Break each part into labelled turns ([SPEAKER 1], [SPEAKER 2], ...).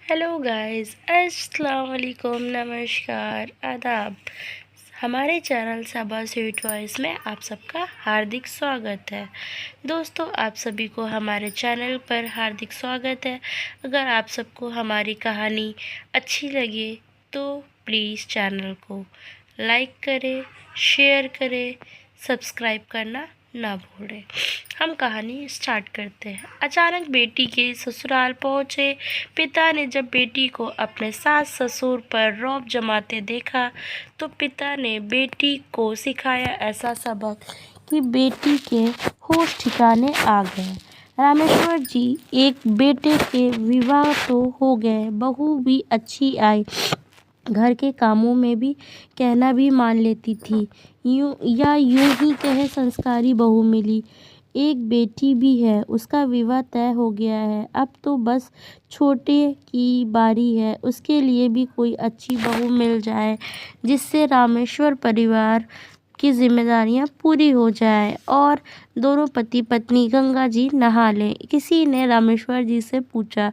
[SPEAKER 1] Hello guys, अस्सलाम वालेकुम, नमस्कार, आदाब। हमारे चैनल सबा स्वीट वॉइस में आप सबका हार्दिक स्वागत है। दोस्तों, आप सभी को हमारे चैनल पर हार्दिक स्वागत है। अगर आप सबको हमारी कहानी अच्छी लगे तो प्लीज़ चैनल को लाइक करें, शेयर करें, सब्सक्राइब करना ना भूलें। हम कहानी स्टार्ट करते हैं। अचानक बेटी के ससुराल पहुँचे पिता ने जब बेटी को अपने सास ससुर पर रौब जमाते देखा तो पिता ने बेटी को सिखाया ऐसा सबक कि बेटी के होश ठिकाने आ गए। रामेश्वर जी एक बेटे के विवाह तो हो गए, बहू भी अच्छी आई, घर के कामों में भी कहना भी मान लेती थी। यूं ही कहे संस्कारी बहू मिली। एक बेटी भी है, उसका विवाह तय हो गया है। अब तो बस छोटे की बारी है, उसके लिए भी कोई अच्छी बहू मिल जाए जिससे रामेश्वर परिवार की जिम्मेदारियां पूरी हो जाए और दोनों पति पत्नी गंगा जी नहा लें। किसी ने रामेश्वर जी से पूछा,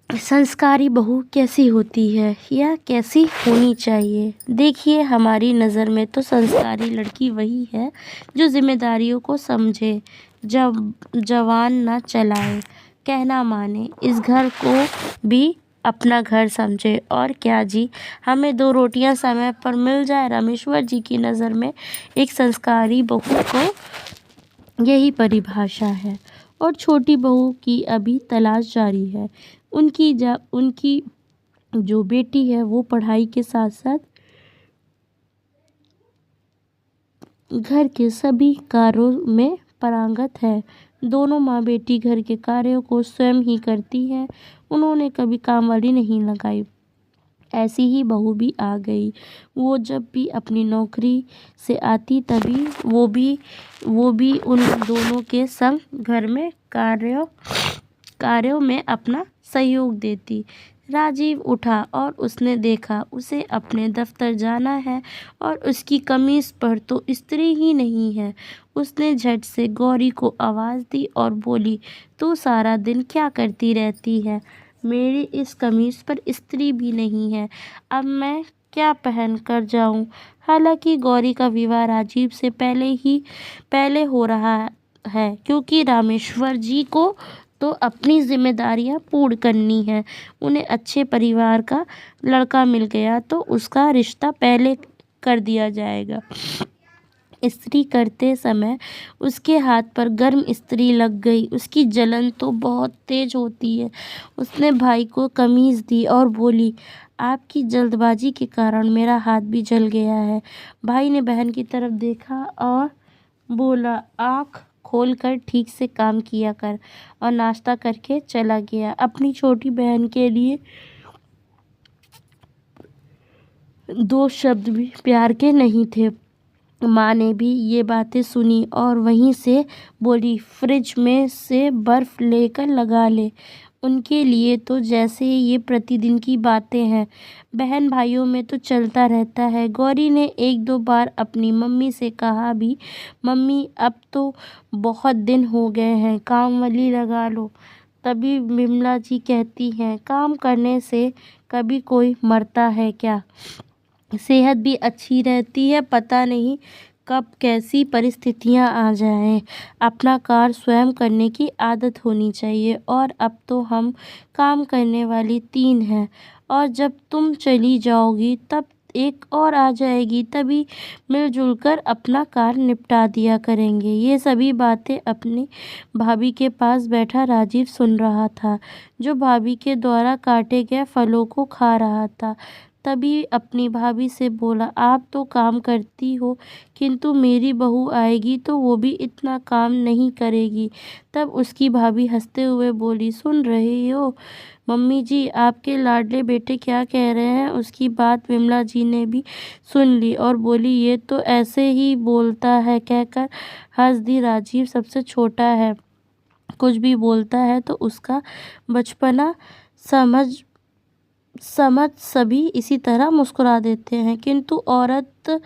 [SPEAKER 1] संस्कारी बहू कैसी होती है या कैसी होनी चाहिए? देखिए, हमारी नज़र में तो संस्कारी लड़की वही है जो जिम्मेदारियों को समझे, जब जवान न चलाए, कहना माने, इस घर को भी अपना घर समझे। और क्या जी, हमें 2 रोटियां समय पर मिल जाए। रामेश्वर जी की नज़र में एक संस्कारी बहू को यही परिभाषा है और छोटी बहू की अभी तलाश जारी है। उनकी जो बेटी है वो पढ़ाई के साथ साथ घर के सभी कार्यों में पारंगत है। दोनों माँ बेटी घर के कार्यों को स्वयं ही करती हैं। उन्होंने कभी कामवाली नहीं लगाई। ऐसी ही बहू भी आ गई। वो जब भी अपनी नौकरी से आती तभी वो भी उन दोनों के संग घर में कार्यों में अपना सहयोग देती। राजीव उठा और उसने देखा उसे अपने दफ्तर जाना है और उसकी कमीज पर तो इस्त्री ही नहीं है। उसने झट से गौरी को आवाज़ दी और बोली, तू सारा दिन क्या करती रहती है? मेरी इस कमीज पर इस्त्री भी नहीं है, अब मैं क्या पहन कर जाऊं? हालांकि गौरी का विवाह राजीव से पहले हो रहा है, क्योंकि रामेश्वर जी को तो अपनी जिम्मेदारियां पूर्ण करनी है। उन्हें अच्छे परिवार का लड़का मिल गया तो उसका रिश्ता पहले कर दिया जाएगा। इस्त्री करते समय उसके हाथ पर गर्म इस्त्री लग गई। उसकी जलन तो बहुत तेज होती है। उसने भाई को कमीज दी और बोली, आपकी जल्दबाजी के कारण मेरा हाथ भी जल गया है। भाई ने बहन की तरफ देखा और बोला, आँख खोल कर ठीक से काम किया कर, और नाश्ता करके चला गया। अपनी छोटी बहन के लिए 2 शब्द भी प्यार के नहीं थे। माँ ने भी ये बातें सुनी और वहीं से बोली, फ्रिज में से बर्फ लेकर लगा ले। उनके लिए तो जैसे ये प्रतिदिन की बातें हैं। बहन भाइयों में तो चलता रहता है। गौरी ने 1-2 बार अपनी मम्मी से कहा भी, मम्मी अब तो बहुत दिन हो गए हैं, काम वाली लगा लो। तभी विमला जी कहती हैं, काम करने से कभी कोई मरता है क्या? सेहत भी अच्छी रहती है। पता नहीं कब कैसी परिस्थितियां आ जाएं। अपना कार्य स्वयं करने की आदत होनी चाहिए। और अब तो हम काम करने वाली 3 हैं, और जब तुम चली जाओगी तब एक और आ जाएगी, तभी मिलजुल कर अपना कार्य निपटा दिया करेंगे। ये सभी बातें अपनी भाभी के पास बैठा राजीव सुन रहा था, जो भाभी के द्वारा काटे गए फलों को खा रहा था। तभी अपनी भाभी से बोला, आप तो काम करती हो, किंतु मेरी बहू आएगी तो वो भी इतना काम नहीं करेगी। तब उसकी भाभी हंसते हुए बोली, सुन रही हो मम्मी जी, आपके लाडले बेटे क्या कह रहे हैं? उसकी बात विमला जी ने भी सुन ली और बोली, ये तो ऐसे ही बोलता है, कहकर हंस दी। राजीव सबसे छोटा है, कुछ भी बोलता है तो उसका बचपना समझ समझ सभी इसी तरह मुस्कुरा देते हैं, किंतु औरत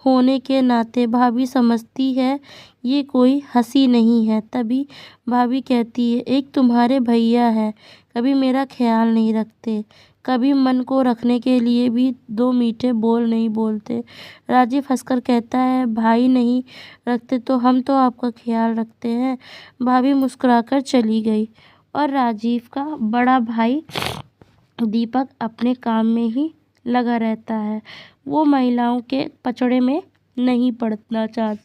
[SPEAKER 1] होने के नाते भाभी समझती है ये कोई हंसी नहीं है। तभी भाभी कहती है, एक तुम्हारे भैया है, कभी मेरा ख्याल नहीं रखते, कभी मन को रखने के लिए भी दो मीठे बोल नहीं बोलते। राजीव हंसकर कहता है, भाई नहीं रखते तो हम तो आपका ख्याल रखते हैं। भाभी मुस्कुराकर चली गई और राजीव का बड़ा भाई दीपक अपने काम में ही लगा रहता है। वो महिलाओं के पचड़े में नहीं पड़ना चाहता।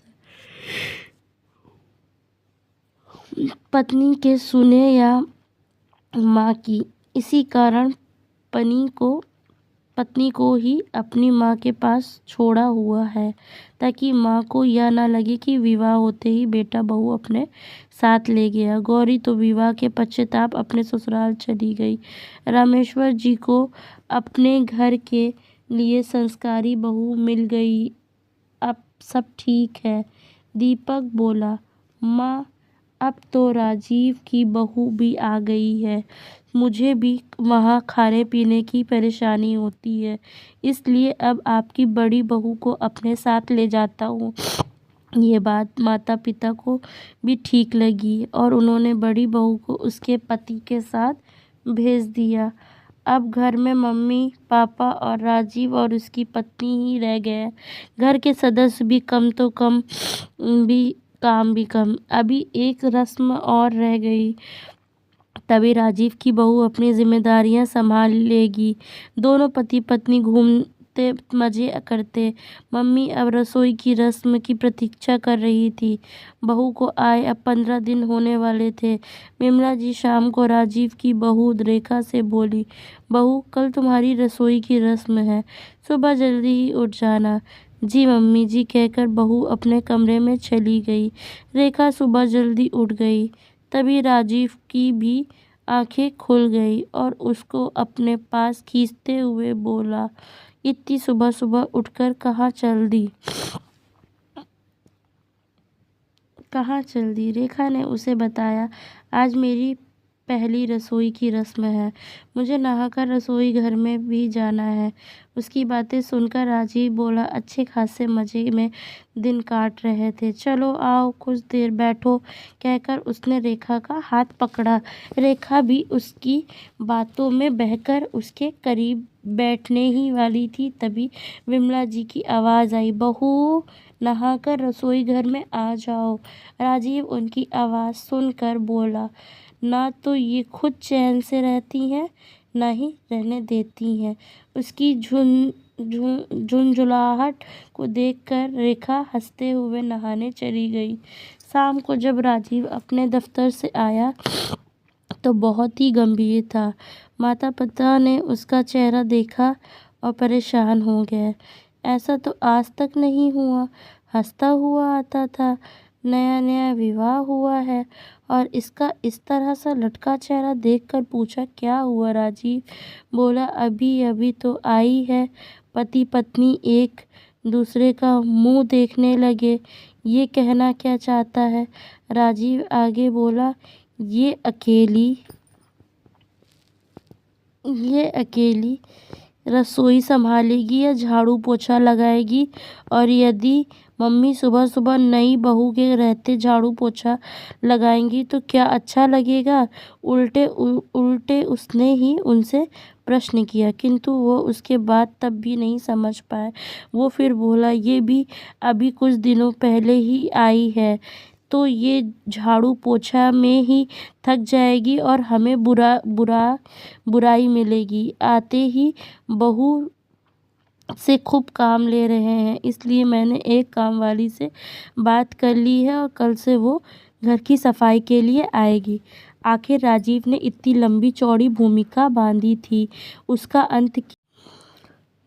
[SPEAKER 1] पत्नी के सुने या माँ की, इसी कारण पत्नी को ही अपनी माँ के पास छोड़ा हुआ है, ताकि माँ को यह ना लगे कि विवाह होते ही बेटा बहू अपने साथ ले गया। गौरी तो विवाह के पश्चाताप अपने ससुराल चली गई। रामेश्वर जी को अपने घर के लिए संस्कारी बहू मिल गई। अब सब ठीक है। दीपक बोला, माँ अब तो राजीव की बहू भी आ गई है, मुझे भी वहाँ खाने पीने की परेशानी होती है, इसलिए अब आपकी बड़ी बहू को अपने साथ ले जाता हूँ। ये बात माता पिता को भी ठीक लगी और उन्होंने बड़ी बहू को उसके पति के साथ भेज दिया। अब घर में मम्मी पापा और राजीव और उसकी पत्नी ही रह गए। घर के सदस्य भी कम तो कम, भी काम भी कम। अभी एक रस्म और रह गई, तभी राजीव की बहू अपनी जिम्मेदारियां संभाल लेगी। दोनों पति पत्नी घूमते मजे करते। मम्मी अब रसोई की रस्म की प्रतीक्षा कर रही थी। बहू को आए अब 15 दिन होने वाले थे। विमला जी शाम को राजीव की बहू रेखा से बोली, बहू कल तुम्हारी रसोई की रस्म है, सुबह जल्दी ही उठ जाना। जी मम्मी जी कहकर बहू अपने कमरे में चली गई। रेखा सुबह जल्दी उठ गई। तभी राजीव की भी आंखें खुल गई और उसको अपने पास खींचते हुए बोला, इतनी सुबह सुबह उठकर कहाँ चल दी? रेखा ने उसे बताया, आज मेरी पहली रसोई की रस्म है, मुझे नहाकर रसोई घर में भी जाना है। उसकी बातें सुनकर राजीव बोला, अच्छे खासे मजे में दिन काट रहे थे, चलो आओ कुछ देर बैठो, कहकर उसने रेखा का हाथ पकड़ा। रेखा भी उसकी बातों में बहकर उसके करीब बैठने ही वाली थी, तभी विमला जी की आवाज़ आई, बहू नहाकर रसोई घर में आ जाओ। राजीव उनकी आवाज़ सुनकर बोला, ना तो ये खुद चैन से रहती हैं, ना ही रहने देती हैं। उसकी झुंझुलाहट को देखकर रेखा हंसते हुए नहाने चली गई। शाम को जब राजीव अपने दफ्तर से आया तो बहुत ही गंभीर था। माता पिता ने उसका चेहरा देखा और परेशान हो गए। ऐसा तो आज तक नहीं हुआ, हंसता हुआ आता था, नया नया विवाह हुआ है और इसका इस तरह सा लटका चेहरा देखकर पूछा, क्या हुआ? राजीव बोला, अभी अभी तो आई है। पति पत्नी एक दूसरे का मुंह देखने लगे, ये कहना क्या चाहता है? राजीव आगे बोला, ये अकेली रसोई संभालेगी या झाड़ू पोछा लगाएगी, और यदि मम्मी सुबह सुबह नई बहू के रहते झाड़ू पोछा लगाएंगी तो क्या अच्छा लगेगा? उल्टे उसने ही उनसे प्रश्न किया, किंतु वो उसके बात तब भी नहीं समझ पाए। वो फिर बोला, ये भी अभी कुछ दिनों पहले ही आई है, तो ये झाड़ू पोछा में ही थक जाएगी और हमें बुराई मिलेगी। आते ही बहू से खूब काम ले रहे हैं, इसलिए मैंने एक काम वाली से बात कर ली है और कल से वो घर की सफाई के लिए आएगी। आखिर राजीव ने इतनी लंबी चौड़ी भूमिका बांधी थी, उसका अंत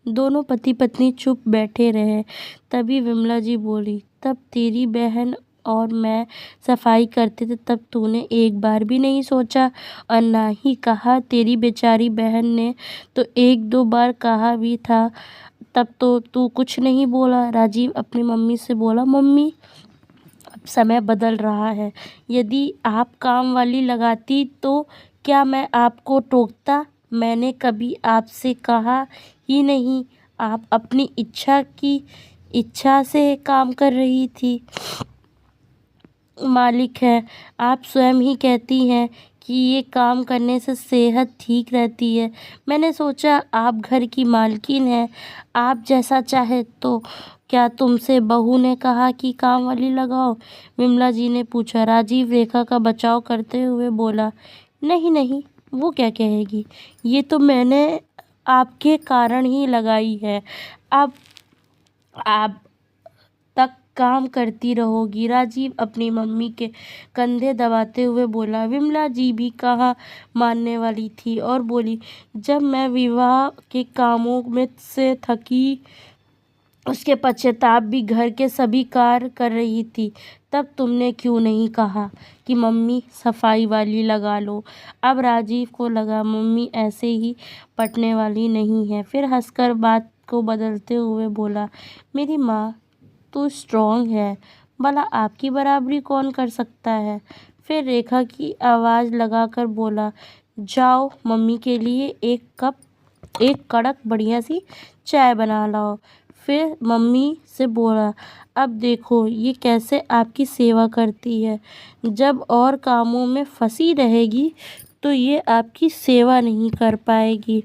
[SPEAKER 1] दोनों पति पत्नी चुप बैठे रहे। तभी विमला जी बोली, तब तेरी बहन और मैं सफाई करते थे तब तूने एक बार भी नहीं सोचा और ना ही कहा। तेरी बेचारी बहन ने तो एक दो बार कहा भी था, तब तो तू कुछ नहीं बोला। राजीव अपनी मम्मी से बोला, मम्मी अब समय बदल रहा है, यदि आप काम वाली लगाती तो क्या मैं आपको टोकता? मैंने कभी आपसे कहा ही नहीं। आप अपनी इच्छा से काम कर रही थी। मालिक है, आप स्वयं ही कहती हैं कि ये काम करने से सेहत ठीक रहती है। मैंने सोचा आप घर की मालकिन हैं, आप जैसा चाहे। तो क्या तुमसे बहू ने कहा कि काम वाली लगाओ? विमला जी ने पूछा। राजीव रेखा का बचाव करते हुए बोला, नहीं नहीं, वो क्या कहेगी, ये तो मैंने आपके कारण ही लगाई है। अब आप तक काम करती रहोगी। राजीव अपनी मम्मी के कंधे दबाते हुए बोला। विमला जी भी कहाँ मानने वाली थी और बोली, जब मैं विवाह के कामों में से थकी, उसके पश्चाताप भी घर के सभी कार्य कर रही थी, तब तुमने क्यों नहीं कहा कि मम्मी सफाई वाली लगा लो? अब राजीव को लगा मम्मी ऐसे ही पटने वाली नहीं है। फिर हंसकर बात को बदलते हुए बोला, मेरी माँ तो स्ट्रॉन्ग है, भला आपकी बराबरी कौन कर सकता है? फिर रेखा की आवाज़ लगाकर बोला, जाओ मम्मी के लिए एक कड़क बढ़िया सी चाय बना लाओ। फिर मम्मी से बोला, अब देखो ये कैसे आपकी सेवा करती है। जब और कामों में फंसी रहेगी तो ये आपकी सेवा नहीं कर पाएगी,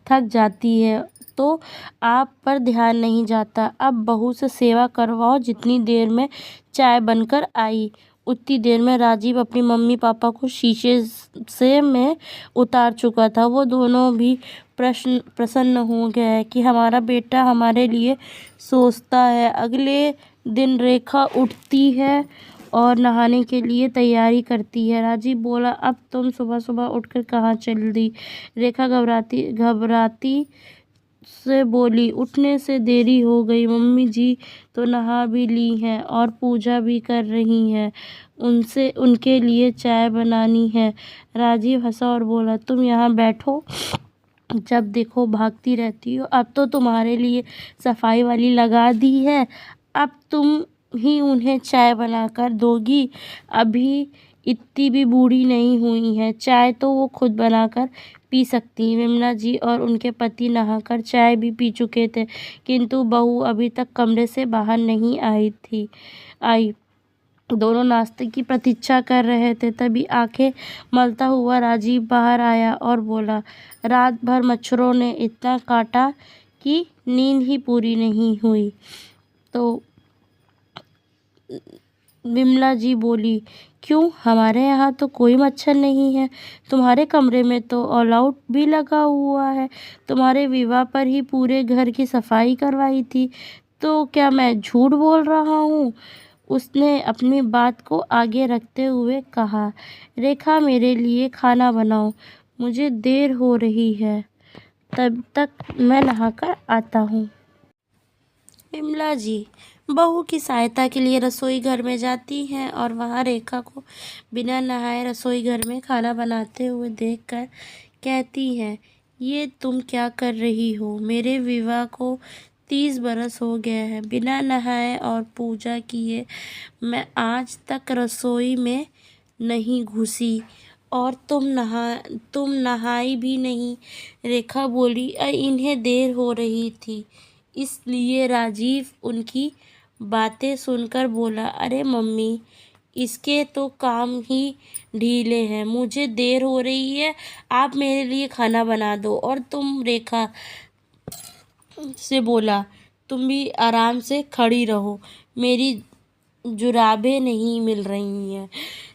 [SPEAKER 1] थक जाती है तो आप पर ध्यान नहीं जाता। अब बहू से सेवा करवाओ। जितनी देर में चाय बनकर आई, उतनी देर में राजीव अपनी मम्मी पापा को शीशे से में उतार चुका था। वो दोनों भी प्रसन्न हो गए कि हमारा बेटा हमारे लिए सोचता है। अगले दिन रेखा उठती है और नहाने के लिए तैयारी करती है। राजीव बोला, अब तुम सुबह सुबह उठकर कहाँ चल दी? रेखा घबराती घबराती से बोली, उठने से देरी हो गई। मम्मी जी तो नहा भी ली हैं और पूजा भी कर रही हैं, उनके लिए चाय बनानी है। राजीव हंसा और बोला, तुम यहाँ बैठो, जब देखो भागती रहती हो। अब तो तुम्हारे लिए सफाई वाली लगा दी है, अब तुम ही उन्हें चाय बनाकर दोगी। अभी इतनी भी बूढ़ी नहीं हुई है, चाय तो वो खुद बनाकर पी सकती। विमला जी और उनके पति नहाकर चाय भी पी चुके थे, किंतु बहू अभी तक कमरे से बाहर नहीं आई। दोनों नाश्ते की प्रतीक्षा कर रहे थे। तभी आंखें मलता हुआ राजीव बाहर आया और बोला, रात भर मच्छरों ने इतना काटा कि नींद ही पूरी नहीं हुई। तो विमला जी बोली, क्यों, हमारे यहाँ तो कोई मच्छर नहीं है। तुम्हारे कमरे में तो ऑल आउट भी लगा हुआ है। तुम्हारे विवाह पर ही पूरे घर की सफाई करवाई थी, तो क्या मैं झूठ बोल रहा हूँ? उसने अपनी बात को आगे रखते हुए कहा, रेखा मेरे लिए खाना बनाओ, मुझे देर हो रही है, तब तक मैं नहाकर आता हूँ। विमला जी बहू की सहायता के लिए रसोई घर में जाती हैं और वहाँ रेखा को बिना नहाए रसोई घर में खाना बनाते हुए देखकर कहती हैं, ये तुम क्या कर रही हो? मेरे विवाह को 30 बरस हो गए हैं, बिना नहाए और पूजा किए मैं आज तक रसोई में नहीं घुसी, और तुम नहाई भी नहीं। रेखा बोली, इन्हें देर हो रही थी, इसलिए। राजीव उनकी बातें सुनकर बोला, अरे मम्मी, इसके तो काम ही ढीले हैं, मुझे देर हो रही है, आप मेरे लिए खाना बना दो। और तुम, रेखा से बोला, तुम भी आराम से खड़ी रहो, मेरी जुराबें नहीं मिल रही हैं,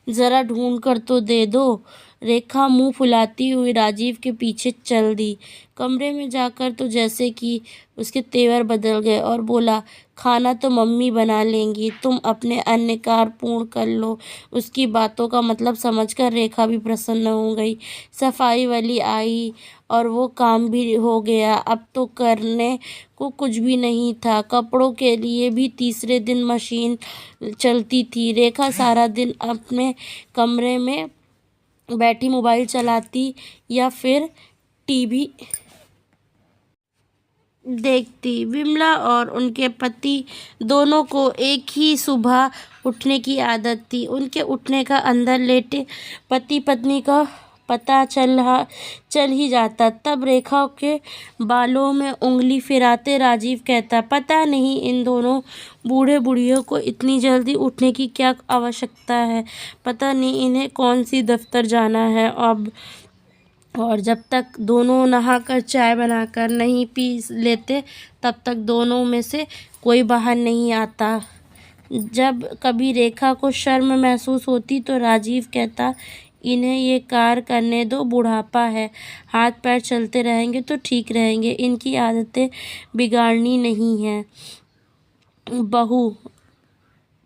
[SPEAKER 1] ज़रा ढूंढ कर तो दे दो। रेखा मुंह फुलाती हुई राजीव के पीछे चल दी। कमरे में जाकर तो जैसे कि उसके तेवर बदल गए और बोला, खाना तो मम्मी बना लेंगी, तुम अपने अन्य कार्य पूर्ण कर लो। उसकी बातों का मतलब समझकर रेखा भी प्रसन्न हो गई। सफाई वाली आई और वो काम भी हो गया। अब तो करने को कुछ भी नहीं था। कपड़ों के लिए भी तीसरे दिन मशीन चलती थी। रेखा सारा दिन अपने कमरे में बैठी मोबाइल चलाती या फिर टीवी देखती। विमला और उनके पति दोनों को एक ही सुबह उठने की आदत थी। उनके उठने का अंदर लेटे पति पत्नी का पता चल ही जाता। तब रेखा के बालों में उंगली फिराते राजीव कहता, पता नहीं इन दोनों बूढ़े बुढ़ियों को इतनी जल्दी उठने की क्या आवश्यकता है। पता नहीं इन्हें कौन सी दफ्तर जाना है अब। और जब तक दोनों नहाकर चाय बनाकर नहीं पी लेते तब तक दोनों में से कोई बाहर नहीं आता। जब कभी रेखा को शर्म महसूस होती तो राजीव कहता, इन्हें ये कार करने दो, बुढ़ापा है, हाथ पैर चलते रहेंगे तो ठीक रहेंगे, इनकी आदतें बिगाड़नी नहीं है। बहू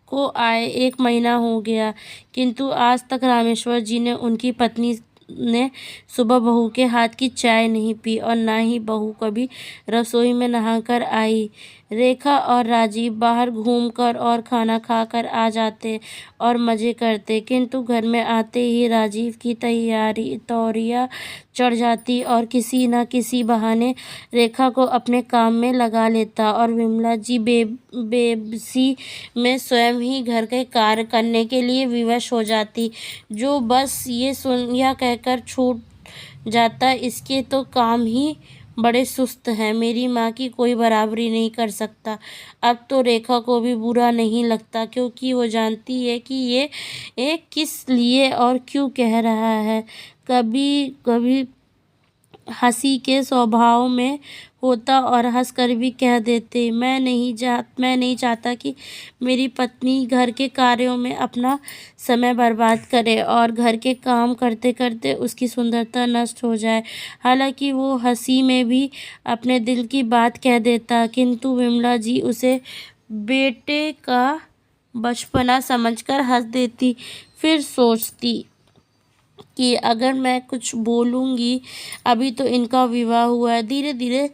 [SPEAKER 1] को आए 1 महीना हो गया, किंतु आज तक रामेश्वर जी ने उनकी पत्नी ने सुबह बहू के हाथ की चाय नहीं पी और ना ही बहू कभी रसोई में नहाकर आई। रेखा और राजीव बाहर घूमकर और खाना खाकर आ जाते और मज़े करते, किंतु घर में आते ही राजीव की तौरिया चढ़ जाती और किसी न किसी बहाने रेखा को अपने काम में लगा लेता और विमला जी बेबसी में स्वयं ही घर के कार्य करने के लिए विवश हो जाती, जो बस ये सुन या कहकर छूट जाता, इसके तो काम ही बड़े सुस्त हैं, मेरी माँ की कोई बराबरी नहीं कर सकता। अब तो रेखा को भी बुरा नहीं लगता, क्योंकि वो जानती है कि ये किस लिए और क्यों कह रहा है। कभी कभी हंसी के स्वभाव में होता और हंसकर भी कह देते, मैं नहीं चाहता कि मेरी पत्नी घर के कार्यों में अपना समय बर्बाद करे और घर के काम करते करते उसकी सुंदरता नष्ट हो जाए। हालांकि वो हंसी में भी अपने दिल की बात कह देता, किंतु विमला जी उसे बेटे का बचपना समझकर हंस देती। फिर सोचती कि अगर मैं कुछ बोलूँगी, अभी तो इनका विवाह हुआ है, धीरे धीरे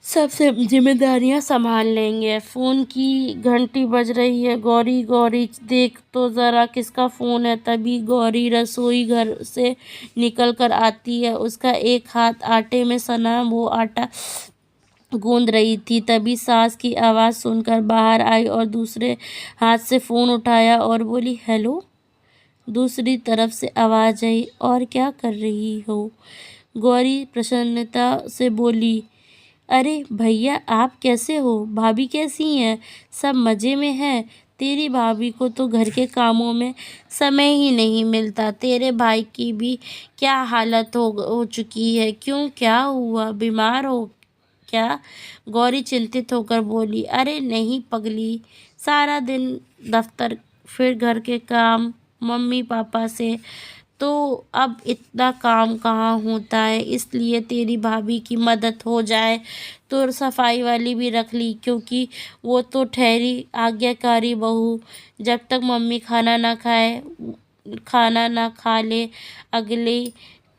[SPEAKER 1] सब जिम्मेदारियां संभाल लेंगे। फ़ोन की घंटी बज रही है, गौरी गौरी देख तो ज़रा किसका फ़ोन है। तभी गौरी रसोई घर से निकल कर आती है, उसका एक हाथ आटे में सना वो आटा गूंद रही थी। तभी सास की आवाज़ सुनकर बाहर आई और दूसरे हाथ से फ़ोन उठाया और बोली, हेलो। दूसरी तरफ से आवाज़ आई, और क्या कर रही हो? गौरी प्रसन्नता से बोली, अरे भैया आप कैसे हो? भाभी कैसी हैं? सब मज़े में हैं? तेरी भाभी को तो घर के कामों में समय ही नहीं मिलता। तेरे भाई की भी क्या हालत हो चुकी है? क्यों, क्या हुआ? बीमार हो क्या? गौरी चिंतित होकर बोली, अरे नहीं पगली, सारा दिन दफ्तर फिर घर के काम, मम्मी पापा से, तो अब इतना काम कहाँ होता है, इसलिए तेरी भाभी की मदद हो जाए तो सफाई वाली भी रख ली, क्योंकि वो तो ठहरी आज्ञाकारी बहू। जब तक मम्मी खाना ना खा ले अगले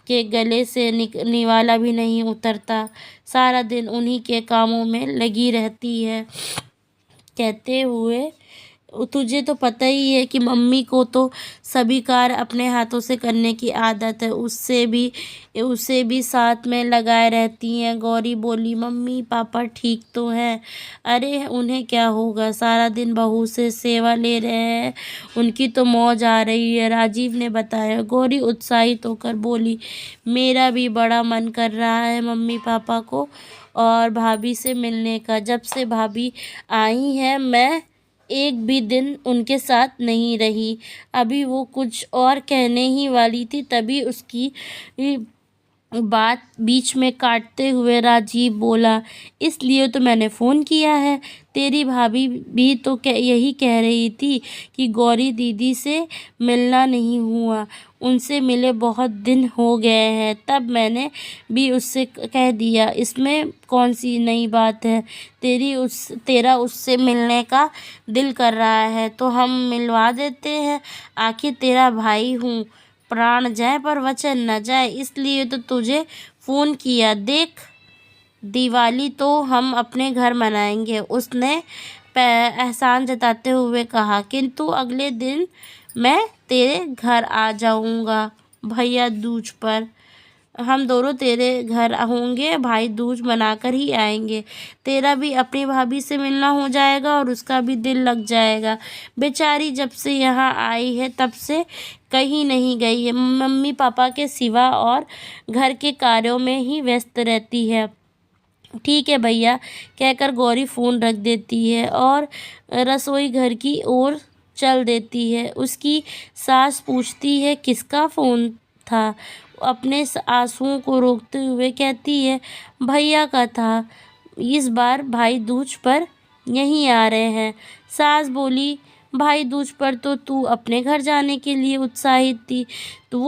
[SPEAKER 1] के गले से निवाला भी नहीं उतरता। सारा दिन उन्हीं के कामों में लगी रहती है। कहते हुए, तुझे तो पता ही है कि मम्मी को तो सभी कार्य अपने हाथों से करने की आदत है, उसे भी साथ में लगाए रहती हैं। गौरी बोली, मम्मी पापा ठीक तो हैं? अरे उन्हें क्या होगा, सारा दिन बहू से सेवा ले रहे हैं, उनकी तो मौज आ रही है, राजीव ने बताया। गौरी उत्साहित होकर बोली, मेरा भी बड़ा मन कर रहा है मम्मी पापा को और भाभी से मिलने का। जब से भाभी आई हैं मैं एक भी दिन उनके साथ नहीं रही। अभी वो कुछ और कहने ही वाली थी, तभी उसकी बात बीच में काटते हुए राजीव बोला, इसलिए तो मैंने फ़ोन किया है। तेरी भाभी भी तो यही कह रही थी कि गौरी दीदी से मिलना नहीं हुआ, उनसे मिले बहुत दिन हो गए हैं। तब मैंने भी उससे कह दिया, इसमें कौन सी नई बात है, तेरा उससे मिलने का दिल कर रहा है तो हम मिलवा देते हैं। आखिर तेरा भाई हूँ, प्राण जाए पर वचन न जाए, इसलिए तो तुझे फ़ोन किया। देख, दिवाली तो हम अपने घर मनाएंगे, उसने एहसान जताते हुए कहा, किंतु अगले दिन मैं तेरे घर आ जाऊंगा भैया दूज पर। हम दोनों तेरे घर होंगे, भाई दूज मनाकर ही आएंगे। तेरा भी अपनी भाभी से मिलना हो जाएगा और उसका भी दिल लग जाएगा। बेचारी जब से यहाँ आई है तब से कहीं नहीं गई है, मम्मी पापा के सिवा और घर के कार्यों में ही व्यस्त रहती है। ठीक है भैया कहकर गौरी फ़ोन रख देती है और रसोई घर की ओर चल देती है। उसकी सास पूछती है किसका फ़ोन था। अपने आंसुओं को रोकते हुए कहती है भैया का था, इस बार भाई दूज पर यहीं आ रहे हैं। सास बोली भाई दूज पर तो तू अपने घर जाने के लिए उत्साहित थी। तो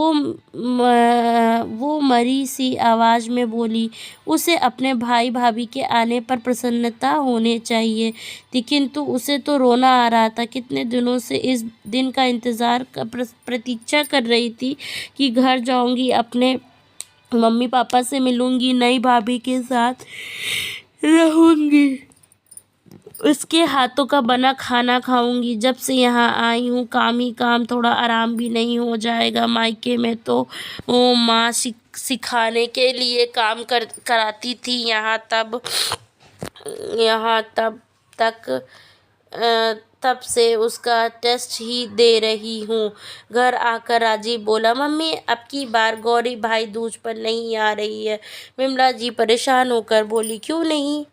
[SPEAKER 1] वो मरी सी आवाज़ में बोली उसे अपने भाई भाभी के आने पर प्रसन्नता होनी चाहिए थी, किंतु उसे तो रोना आ रहा था। कितने दिनों से इस दिन का इंतज़ार प्रतीक्षा कर रही थी कि घर जाऊंगी, अपने मम्मी पापा से मिलूंगी, नई भाभी के साथ रहूंगी, उसके हाथों का बना खाना खाऊंगी। जब से यहाँ आई हूँ काम ही काम, थोड़ा आराम भी नहीं हो जाएगा। मायके में तो वो माँ सिखाने के लिए काम कराती थी, यहाँ तब तक तब से उसका टेस्ट ही दे रही हूँ। घर आकर राजीव बोला मम्मी अब की बार गौरी भाई दूज पर नहीं आ रही है। विमला जी परेशान होकर बोली क्यों नहीं,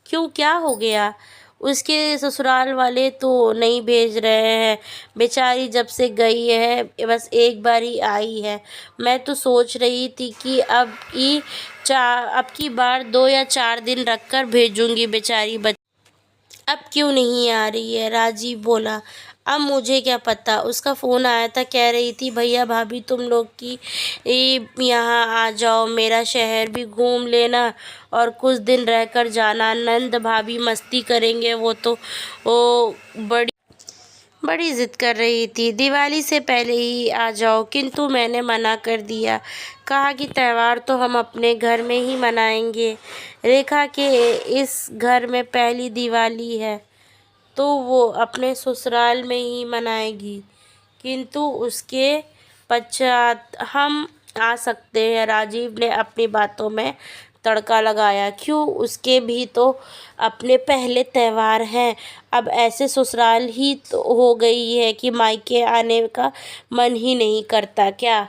[SPEAKER 1] क्यों क्या हो गया। उसके ससुराल वाले तो नहीं भेज रहे हैं, बेचारी जब से गई है बस एक बार ही आई है। मैं तो सोच रही थी कि अब की बार 2 या 4 दिन रखकर भेजूंगी बेचारी अब क्यों नहीं आ रही है। राजीव बोला अब मुझे क्या पता, उसका फ़ोन आया था, कह रही थी भैया भाभी तुम लोग की यहाँ आ जाओ, मेरा शहर भी घूम लेना और कुछ दिन रहकर जाना। नंद भाभी मस्ती करेंगे, वो तो वो बड़ी ज़िद कर रही थी, दिवाली से पहले ही आ जाओ, किंतु मैंने मना कर दिया। कहा कि त्यौहार तो हम अपने घर में ही मनाएंगे। रेखा के इस घर में पहली दिवाली है तो वो अपने ससुराल में ही मनाएगी, किंतु उसके पश्चात हम आ सकते हैं। राजीव ने अपनी बातों में तड़का लगाया, क्यों, उसके भी तो अपने पहले त्यौहार हैं। अब ऐसे ससुराल ही तो हो गई है कि मायके आने का मन ही नहीं करता क्या।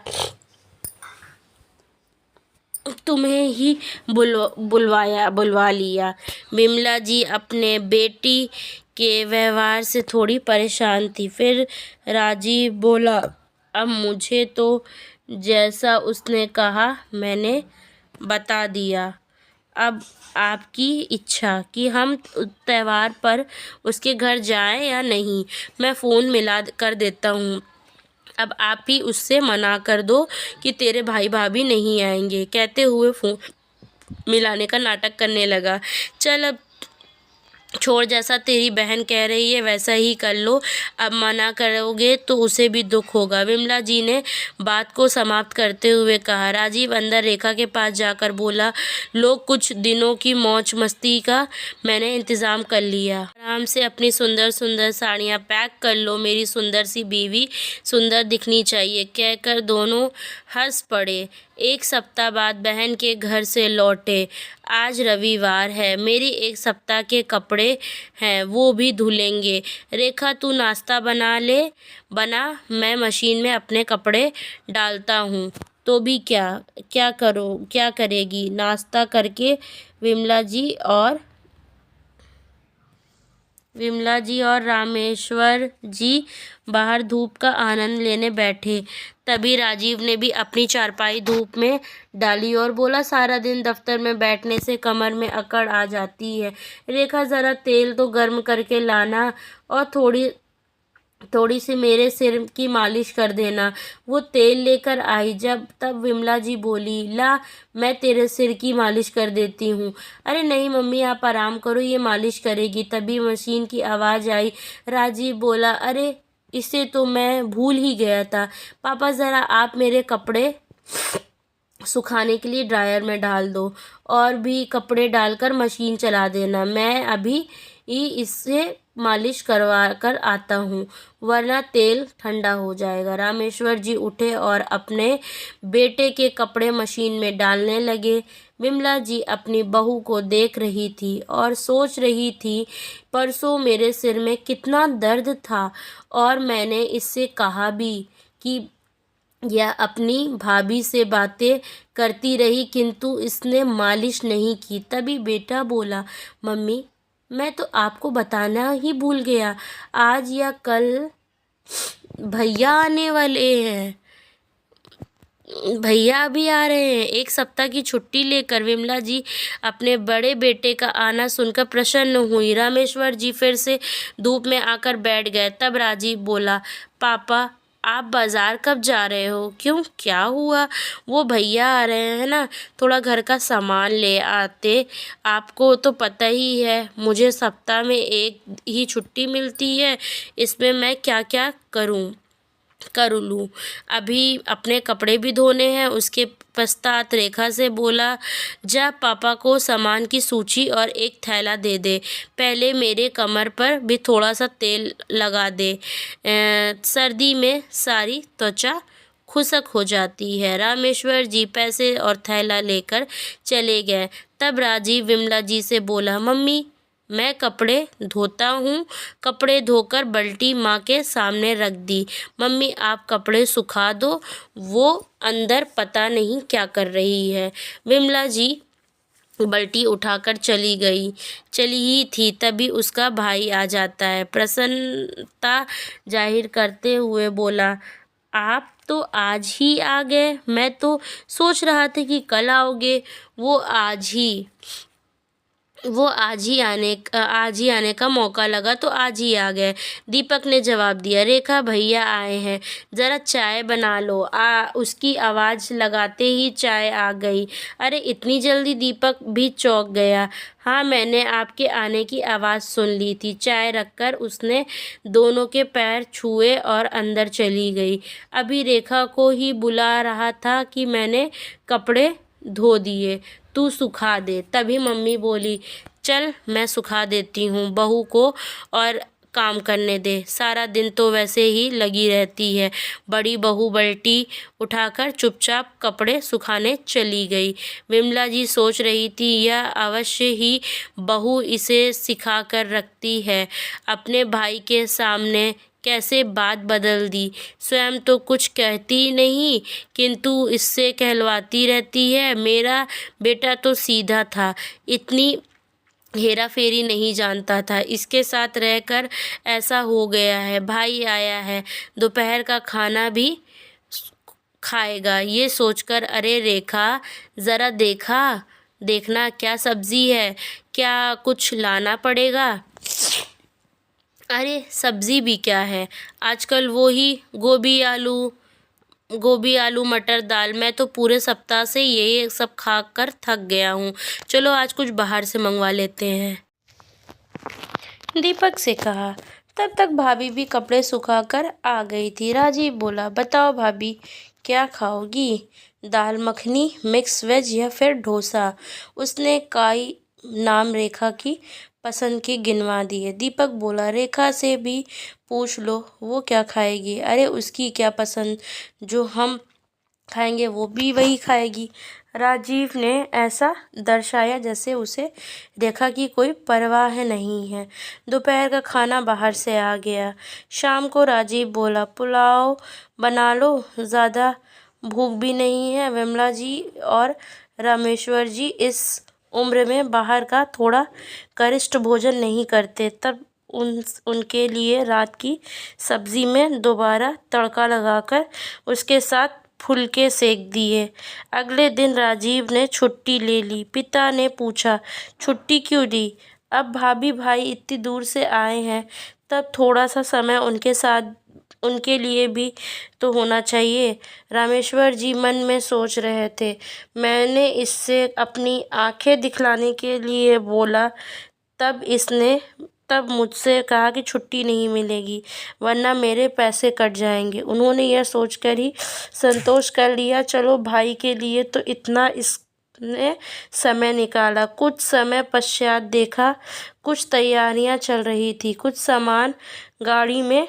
[SPEAKER 1] तुम्हें ही बुलवा लिया। विमला जी अपने बेटी के व्यवहार से थोड़ी परेशान थी। फिर राजीव बोला अब मुझे तो जैसा उसने कहा मैंने बता दिया। अब आपकी इच्छा कि हम त्यौहार पर उसके घर जाएं या नहीं, मैं फ़ोन मिला कर देता हूँ। अब आप ही उससे मना कर दो कि तेरे भाई भाभी नहीं आएंगे। कहते हुए फ़ोन मिलाने का नाटक करने लगा। चल अब छोड़, जैसा तेरी बहन कह रही है वैसा ही कर लो, अब मना करोगे तो उसे भी दुख होगा। विमला जी ने बात को समाप्त करते हुए कहा। राजीव अंदर रेखा के पास जाकर बोला लोग कुछ दिनों की मौज मस्ती का मैंने इंतज़ाम कर लिया, आराम से अपनी सुंदर सुंदर साड़ियाँ पैक कर लो, मेरी सुंदर सी बीवी सुंदर दिखनी चाहिए। कहकर दोनों हंस पड़े। 1 सप्ताह बाद बहन के घर से लौटे। आज रविवार है, मेरी 1 सप्ताह के कपड़े हैं वो भी धुलेंगे। रेखा तू नाश्ता बना, मैं मशीन में अपने कपड़े डालता हूँ। तो भी क्या करेगी नाश्ता करके। विमला जी और रामेश्वर जी बाहर धूप का आनंद लेने बैठे। तभी राजीव ने भी अपनी चारपाई धूप में डाली और बोला सारा दिन दफ्तर में बैठने से कमर में अकड़ आ जाती है। रेखा ज़रा तेल तो गर्म करके लाना और थोड़ी सी मेरे सिर की मालिश कर देना। वो तेल लेकर आई। तब विमला जी बोली ला मैं तेरे सिर की मालिश कर देती हूँ। अरे नहीं मम्मी आप आराम करो, ये मालिश करेगी। तभी मशीन की आवाज़ आई। राजीव बोला अरे इसे तो मैं भूल ही गया था। पापा ज़रा आप मेरे कपड़े सुखाने के लिए ड्रायर में डाल दो और भी कपड़े डालकर मशीन चला देना, मैं अभी ही इससे मालिश करवा कर आता हूँ वरना तेल ठंडा हो जाएगा। रामेश्वर जी उठे और अपने बेटे के कपड़े मशीन में डालने लगे। विमला जी अपनी बहू को देख रही थी और सोच रही थी परसों मेरे सिर में कितना दर्द था और मैंने इससे कहा भी कि यह अपनी भाभी से बातें करती रही किंतु इसने मालिश नहीं की। तभी बेटा बोला, मम्मी मैं तो आपको बताना ही भूल गया, आज या कल भैया आने वाले हैं। भैया अभी आ रहे हैं। एक सप्ताह की छुट्टी लेकर विमला जी अपने बड़े बेटे का आना सुनकर प्रसन्न हुई। रामेश्वर जी फिर से धूप में आकर बैठ गए। तब राजीव बोला, पापा आप बाजार कब जा रहे हो? क्यों, क्या हुआ? वो भैया आ रहे हैं ना, थोड़ा घर का सामान ले आते। आपको तो पता ही है मुझे सप्ताह में एक ही छुट्टी मिलती है, इसमें मैं क्या क्या कर लूँ। अभी अपने कपड़े भी धोने हैं। उसके पश्चात रेखा से बोला, जा पापा को सामान की सूची और एक थैला दे दे। पहले मेरे कमर पर भी थोड़ा सा तेल लगा दे, सर्दी में सारी त्वचा खुशक हो जाती है। रामेश्वर जी पैसे और थैला लेकर चले गए। तब राजीव विमला जी से बोला, मम्मी मैं कपड़े धोता हूँ। कपड़े धोकर बाल्टी माँ के सामने रख दी। मम्मी आप कपड़े सुखा दो, वो अंदर पता नहीं क्या कर रही है। विमला जी बाल्टी उठाकर चली ही थी, तभी उसका भाई आ जाता है। प्रसन्नता जाहिर करते हुए बोला, आप तो आज ही आ गए, मैं तो सोच रहा था कि कल आओगे। वो आज ही आने का मौका लगा तो आज ही आ गए। दीपक ने जवाब दिया, रेखा भैया आए हैं, ज़रा चाय बना लो। उसकी आवाज़ लगाते ही चाय आ गई। अरे इतनी जल्दी? दीपक भी चौंक गया। हाँ मैंने आपके आने की आवाज़ सुन ली थी। चाय रखकर उसने दोनों के पैर छुए और अंदर चली गई। अभी रेखा को ही बुला रहा था कि मैंने कपड़े धो दिए, तू सुखा दे। तभी मम्मी बोली, चल मैं सुखा देती हूँ, बहू को और काम करने दे, सारा दिन तो वैसे ही लगी रहती है। बड़ी बहू बाल्टी उठाकर चुपचाप कपड़े सुखाने चली गई। विमला जी सोच रही थी, यह अवश्य ही बहू इसे सिखा कर रखती है। अपने भाई के सामने कैसे बात बदल दी। स्वयं तो कुछ कहती नहीं किंतु इससे कहलवाती रहती है। मेरा बेटा तो सीधा था, इतनी हेरा फेरी नहीं जानता था। इसके साथ रहकर ऐसा हो गया है। भाई आया है, दोपहर का खाना भी खाएगा, ये सोचकर। अरे रेखा ज़रा देखना क्या सब्ज़ी है, क्या कुछ लाना पड़ेगा? अरे सब्ज़ी भी क्या है, आजकल वो ही गोभी आलू मटर दाल। मैं तो पूरे सप्ताह से यही सब खा कर थक गया हूँ। चलो आज कुछ बाहर से मंगवा लेते हैं, दीपक से कहा। तब तक भाभी भी कपड़े सुखाकर आ गई थी। राजीव बोला, बताओ भाभी क्या खाओगी, दाल मखनी, मिक्स वेज या फिर डोसा? उसने कई नाम रेखा की पसंद के गिनवा दिए। दीपक बोला, रेखा से भी पूछ लो, वो क्या खाएगी? अरे उसकी क्या पसंद, जो हम खाएंगे वो भी वही खाएगी। राजीव ने ऐसा दर्शाया जैसे उसे रेखा की कोई परवाह नहीं है। दोपहर का खाना बाहर से आ गया। शाम को राजीव बोला, पुलाव बना लो, ज़्यादा भूख भी नहीं है। विमला जी और रामेश्वर जी इस उम्र में बाहर का थोड़ा गरिष्ठ भोजन नहीं करते। तब उनके लिए रात की सब्ज़ी में दोबारा तड़का लगाकर उसके साथ फुलके सेक दिए। अगले दिन राजीव ने छुट्टी ले ली। पिता ने पूछा, छुट्टी क्यों ली? अब भाभी भाई इतनी दूर से आए हैं, तब थोड़ा सा समय उनके साथ उनके लिए भी तो होना चाहिए। रामेश्वर जी मन में सोच रहे थे। मैंने इससे अपनी आंखें दिखलाने के लिए बोला, तब मुझसे कहा कि छुट्टी नहीं मिलेगी, वरना मेरे पैसे कट जाएंगे। उन्होंने यह सोचकर ही संतोष कर लिया, चलो भाई के लिए तो इतना इसने समय निकाला। कुछ समय पश्चात देखा कुछ तैयारियां चल रही थी, कुछ सामान गाड़ी में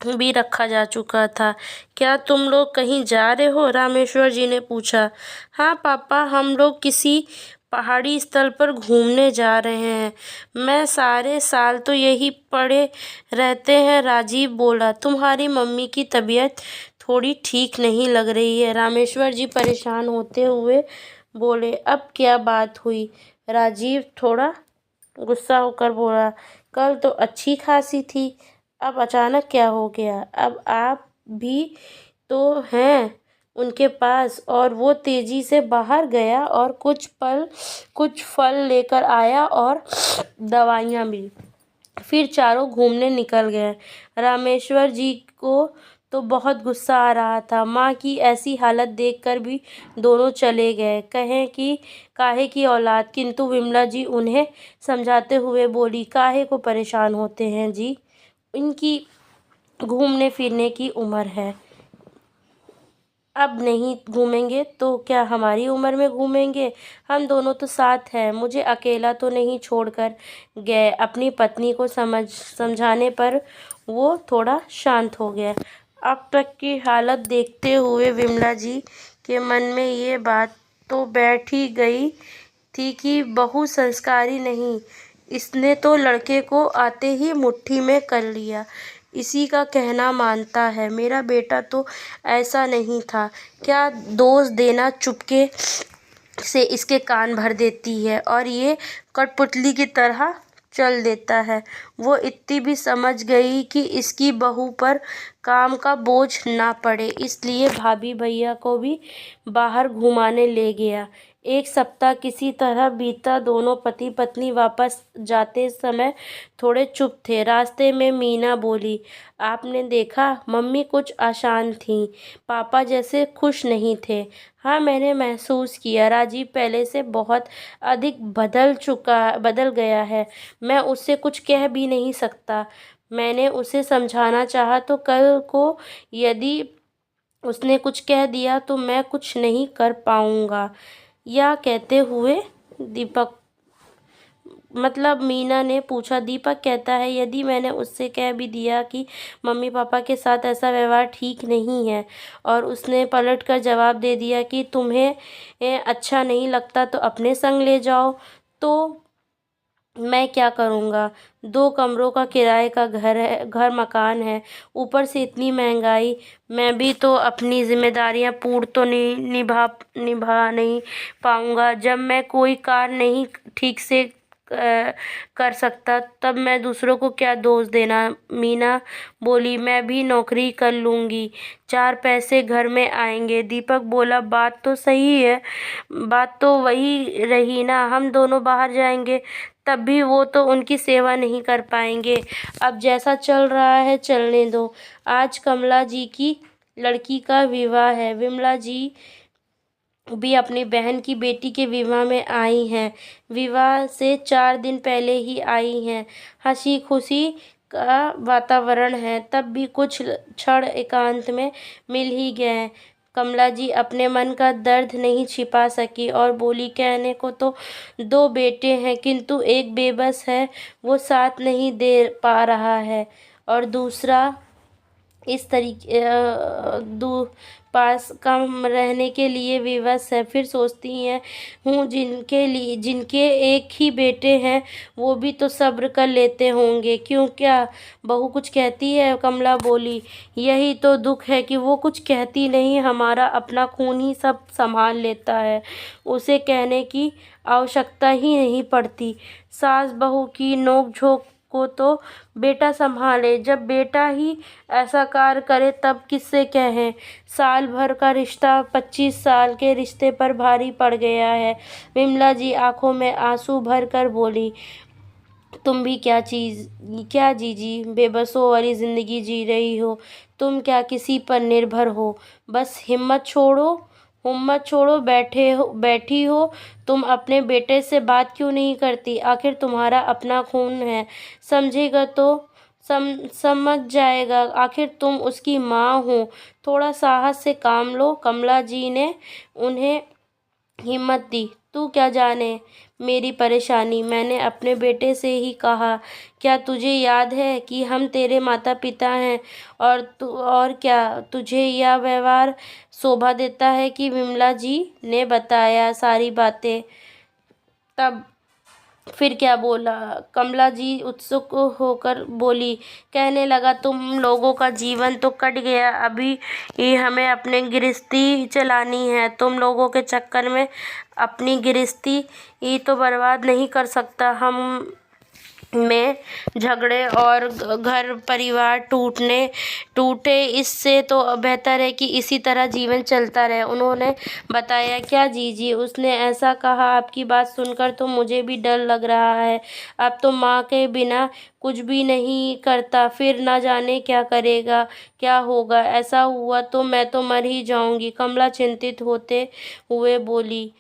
[SPEAKER 1] भी रखा जा चुका था। क्या तुम लोग कहीं जा रहे हो? रामेश्वर जी ने पूछा। हाँ पापा, हम लोग किसी पहाड़ी स्थल पर घूमने जा रहे हैं। मैं सारे साल तो यही पड़े रहते हैं। राजीव बोला, तुम्हारी मम्मी की तबीयत थोड़ी ठीक नहीं लग रही है। रामेश्वर जी परेशान होते हुए बोले, अब क्या बात हुई? राजीव थोड़ा गुस्सा होकर बोला, कल तो अच्छी खासी थी, अब अचानक क्या हो गया? अब आप भी तो हैं उनके पास। और वो तेजी से बाहर गया और कुछ फल लेकर आया और दवाइयाँ भी। फिर चारों घूमने निकल गए। रामेश्वर जी को तो बहुत गुस्सा आ रहा था। माँ की ऐसी हालत देखकर भी दोनों चले गए। काहे की औलाद। किंतु विमला जी उन्हें समझाते हुए बोली, काहे को परेशान होते हैं जी, इनकी घूमने फिरने की उम्र है। अब नहीं घूमेंगे तो क्या हमारी उम्र में घूमेंगे? हम दोनों तो साथ हैं, मुझे अकेला तो नहीं छोड़कर गए। अपनी पत्नी को समझाने पर वो थोड़ा शांत हो गया। अब तक की हालत देखते हुए विमला जी के मन में ये बात तो बैठ ही गई थी कि बहू संस्कारी नहीं, इसने तो लड़के को आते ही मुट्ठी में कर लिया, इसी का कहना मानता है। मेरा बेटा तो ऐसा नहीं था। क्या दोष देना, चुपके से इसके कान भर देती है और ये कठपुतली की तरह चल देता है। वो इतनी भी समझ गई कि इसकी बहू पर काम का बोझ ना पड़े, इसलिए भाभी भैया को भी बाहर घुमाने ले गया। एक सप्ताह किसी तरह बीता। दोनों पति पत्नी वापस जाते समय थोड़े चुप थे। रास्ते में मीना बोली, आपने देखा, मम्मी कुछ अशांत थीं, पापा जैसे खुश नहीं थे। हाँ, मैंने महसूस किया। राजीव पहले से बहुत अधिक बदल गया है। मैं उससे कुछ कह भी नहीं सकता। मैंने उसे समझाना चाहा तो कल को यदि उसने कुछ कह दिया तो मैं कुछ नहीं कर पाऊंगा। या कहते हुए दीपक मीना ने पूछा, दीपक कहता है यदि मैंने उससे कह भी दिया कि मम्मी पापा के साथ ऐसा व्यवहार ठीक नहीं है और उसने पलट कर जवाब दे दिया कि तुम्हें अच्छा नहीं लगता तो अपने संग ले जाओ, तो मैं क्या करूँगा? 2 कमरों का किराए का घर मकान है, ऊपर से इतनी महंगाई। मैं भी तो अपनी जिम्मेदारियां पूर्ण तो निभा नहीं पाऊँगा। जब मैं कोई कार्य नहीं ठीक से कर सकता तब मैं दूसरों को क्या दोष देना? मीना बोली, मैं भी नौकरी कर लूँगी, 4 पैसे घर में आएंगे। दीपक बोला, बात तो सही है, बात तो वही रही ना, हम दोनों बाहर जाएंगे तब भी वो तो उनकी सेवा नहीं कर पाएंगे। अब जैसा चल रहा है चलने दो। आज कमला जी की लड़की का विवाह है। विमला जी भी अपनी बहन की बेटी के विवाह में आई हैं। विवाह से 4 दिन पहले ही आई हैं। हंसी खुशी का वातावरण है, तब भी कुछ क्षण एकांत में मिल ही गए। कमला जी अपने मन का दर्द नहीं छिपा सकी और बोली, कहने को तो 2 बेटे हैं, किंतु एक बेबस है, वो साथ नहीं दे पा रहा है, और दूसरा इस तरीके पास कम रहने के लिए विवश है। फिर सोचती हैं हूँ जिनके एक ही बेटे हैं वो भी तो सब्र कर लेते होंगे। क्यों, क्या बहू कुछ कहती है? कमला बोली, यही तो दुख है कि वो कुछ कहती नहीं, हमारा अपना खून ही सब संभाल लेता है, उसे कहने की आवश्यकता ही नहीं पड़ती। सास बहू की नोक-झोंक को तो बेटा संभाले, जब बेटा ही ऐसा कार्य करे तब किससे कहें। साल भर का रिश्ता 25 साल के रिश्ते पर भारी पड़ गया है। विमला जी आंखों में आंसू भर कर बोली, तुम भी क्या जीजी बेबसों वाली जिंदगी जी रही हो? तुम क्या किसी पर निर्भर हो? बस हिम्मत छोड़ो, बैठी हो। तुम अपने बेटे से बात क्यों नहीं करती? आखिर तुम्हारा अपना खून है, समझेगा तो समझ जाएगा। आखिर तुम उसकी माँ हो, थोड़ा साहस से काम लो। कमला जी ने उन्हें हिम्मत दी। तू क्या जाने मेरी परेशानी, मैंने अपने बेटे से ही कहा। क्या तुझे याद है कि हम तेरे माता पिता हैं? और क्या तुझे यह व्यवहार शोभा देता है? कि विमला जी ने बताया सारी बातें। तब फिर क्या बोला? कमला जी उत्सुक होकर बोली। कहने लगा, तुम लोगों का जीवन तो कट गया, अभी ये हमें अपने गृहस्थी चलानी है। तुम लोगों के चक्कर में अपनी गृहस्थी ये तो बर्बाद नहीं कर सकता। हम में झगड़े और घर परिवार टूटे, इससे तो बेहतर है कि इसी तरह जीवन चलता रहे। उन्होंने बताया। क्या जीजी? उसने ऐसा कहा। आपकी बात सुनकर तो मुझे भी डर लग रहा है। अब तो माँ के बिना कुछ भी नहीं करता, फिर ना जाने क्या करेगा, क्या होगा। ऐसा हुआ तो मैं तो मर ही जाऊंगी। कमला चिंतित होते हुए बोली।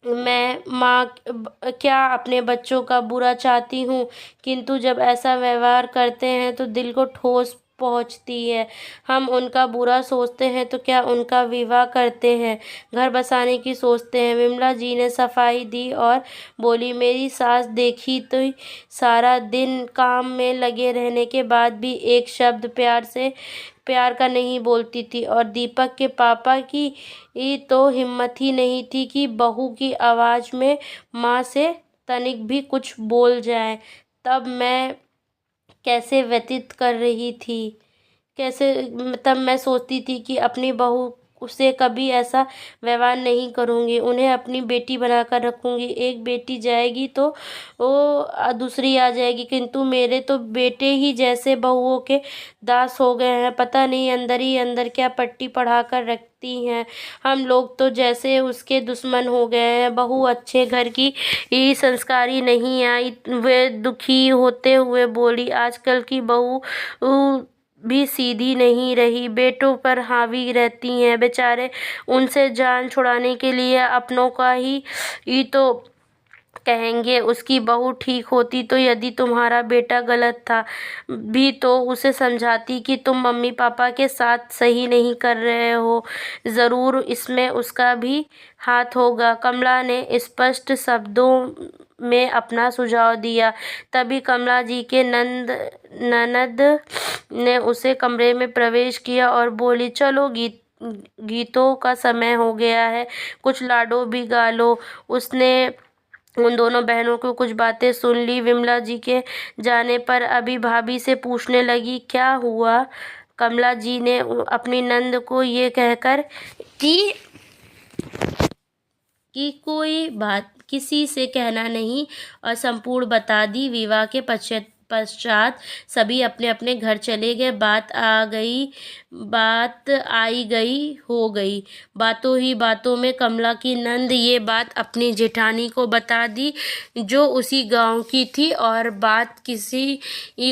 [SPEAKER 1] मैं माँ क्या अपने बच्चों का बुरा चाहती हूँ, किंतु जब ऐसा व्यवहार करते हैं तो दिल को ठोस पहुँचती है। हम उनका बुरा सोचते हैं तो क्या उनका विवाह करते हैं, घर बसाने की सोचते हैं। विमला जी ने सफाई दी और बोली, मेरी सास देखी तो सारा दिन काम में लगे रहने के बाद भी एक शब्द प्यार का नहीं बोलती थी। और दीपक के पापा की तो हिम्मत ही नहीं थी कि बहू की आवाज़ में माँ से तनिक भी कुछ बोल जाए। कैसे व्यतीत कर रही थी कैसे तब मैं सोचती थी कि अपनी बहू से कभी ऐसा व्यवहार नहीं करूँगी, उन्हें अपनी बेटी बनाकर रखूँगी। एक बेटी जाएगी तो दूसरी आ जाएगी, किंतु मेरे तो बेटे ही जैसे बहुओं के दास हो गए हैं। पता नहीं अंदर ही अंदर क्या पट्टी पढ़ा कर रखती हैं। हम लोग तो जैसे उसके दुश्मन हो गए हैं। बहू अच्छे घर की संस्कारी नहीं आई। वे दुखी होते हुए बोली, आजकल की बहू भी सीधी नहीं रही, बेटों पर हावी रहती हैं। बेचारे उनसे जान छुड़ाने के लिए अपनों का ही तो कहेंगे। उसकी बहू ठीक होती तो यदि तुम्हारा बेटा गलत था भी तो उसे समझाती कि तुम मम्मी पापा के साथ सही नहीं कर रहे हो, ज़रूर इसमें उसका भी हाथ होगा। कमला ने स्पष्ट शब्दों में अपना सुझाव दिया। तभी कमला जी के ननद ने उसे कमरे में प्रवेश किया और बोली, चलो गीतों का समय हो गया है, कुछ लाडो भी गा लो। उसने उन दोनों बहनों को कुछ बातें सुन ली। विमला जी के जाने पर अभी भाभी से पूछने लगी, क्या हुआ? कमला जी ने अपनी नंद को ये कहकर कि कोई बात किसी से कहना नहीं और संपूर्ण बता दी। विवाह के पश्चात सभी अपने अपने घर चले गए। बात आई गई हो गई। बातों ही बातों में कमला की नंद ये बात अपनी जेठानी को बता दी, जो उसी गांव की थी, और बात किसी